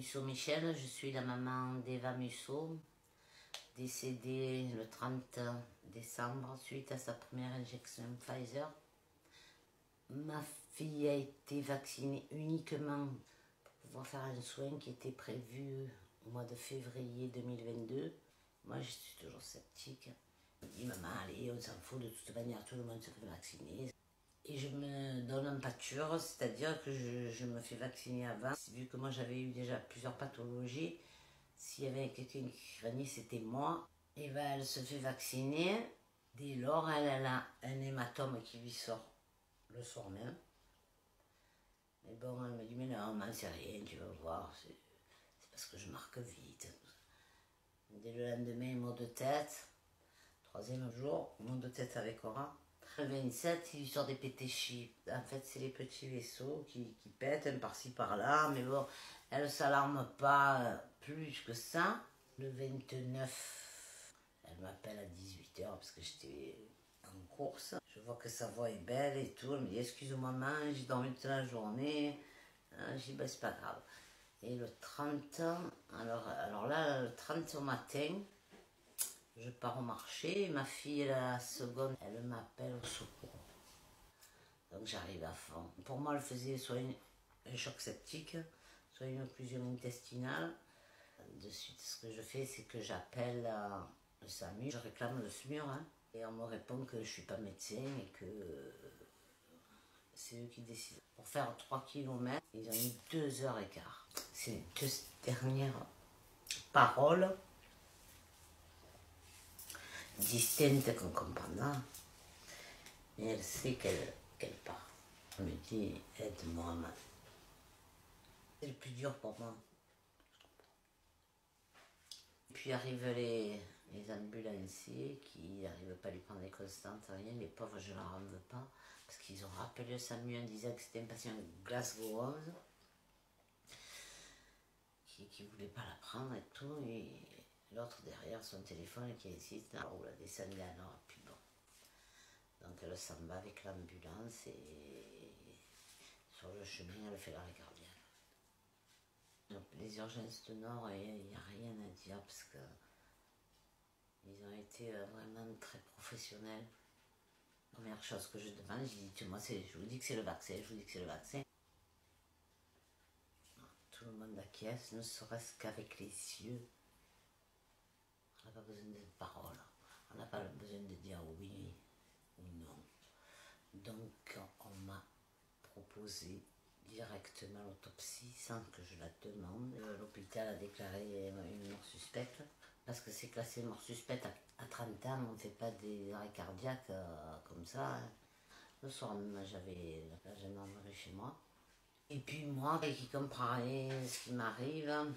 Musso Michel, je suis la maman d'Eva Musso, décédée le 30 décembre suite à sa première injection Pfizer. Ma fille a été vaccinée uniquement pour pouvoir faire un soin qui était prévu au mois de février 2022. Moi, je suis toujours sceptique. Je me dis, maman, allez, on s'en fout, de toute manière, tout le monde se fait vacciner. Et je me donne en pâture, c'est-à-dire que je me fais vacciner avant. Vu que moi j'avais eu déjà plusieurs pathologies, s'il y avait quelqu'un qui craignait, c'était moi. Et ben elle se fait vacciner. Dès lors, elle a un hématome qui lui sort le soir même. Mais bon, elle me dit, mais non, maman, c'est rien, tu vas voir, c'est parce que je marque vite. Dès le lendemain, maux de tête. Troisième jour, maux de tête avec Aura. Le 27, il sort des pétéchis. En fait, c'est les petits vaisseaux qui pètent un par-ci par-là. Mais bon, elle ne s'alarme pas plus que ça. Le 29, elle m'appelle à 18 h parce que j'étais en course. Je vois que sa voix est belle et tout. Elle me dit, excuse-moi, maman, j'ai dormi toute la journée. Je dis, ben, c'est pas grave. Et le 30, alors là, le 30 au matin, je pars au marché, ma fille, la seconde, elle m'appelle au secours. Donc j'arrive à fond. Pour moi, elle faisait soit un choc septique, soit une occlusion intestinale. De suite, ce que je fais, c'est que j'appelle le SAMU, je réclame le SMUR, hein, et on me répond que je ne suis pas médecin et que c'est eux qui décident. Pour faire 3 km, ils ont mis 2h15. C'est les 2 dernières paroles distinctes qu'on comprendra. Mais elle sait qu'elle part. Elle me dit, aide-moi, maman. C'est le plus dur pour moi. Puis arrivent les ambulanciers qui n'arrivent pas à lui prendre les constantes, rien. Les pauvres, je ne leur en veux pas. Parce qu'ils ont rappelé le SAMU en disant que c'était un patient Glasgow 11 qui ne voulait pas la prendre et tout. Et l'autre derrière son téléphone qui insiste, on la descend là, non, puis bon. Donc elle s'en va avec l'ambulance et sur le chemin, elle fait l'arrêt cardiaque. Donc les urgences de Nord, il n'y a rien à dire parce que ils ont été vraiment très professionnels. Première chose que je demande, je dis, moi, je vous dis que c'est le vaccin, je vous dis que c'est le vaccin. Tout le monde acquiesce, ne serait-ce qu'avec les yeux. On n'a pas besoin de paroles, on n'a pas besoin de dire oui ou non. Donc on m'a proposé directement l'autopsie sans que je la demande. L'hôpital a déclaré une mort suspecte parce que c'est classé mort suspecte à 30 ans, on ne fait pas des arrêts cardiaques comme ça. Hein. Le soir même, j'avais la gendarmerie chez moi. Et puis moi, qui comprends rien ce qui m'arrive.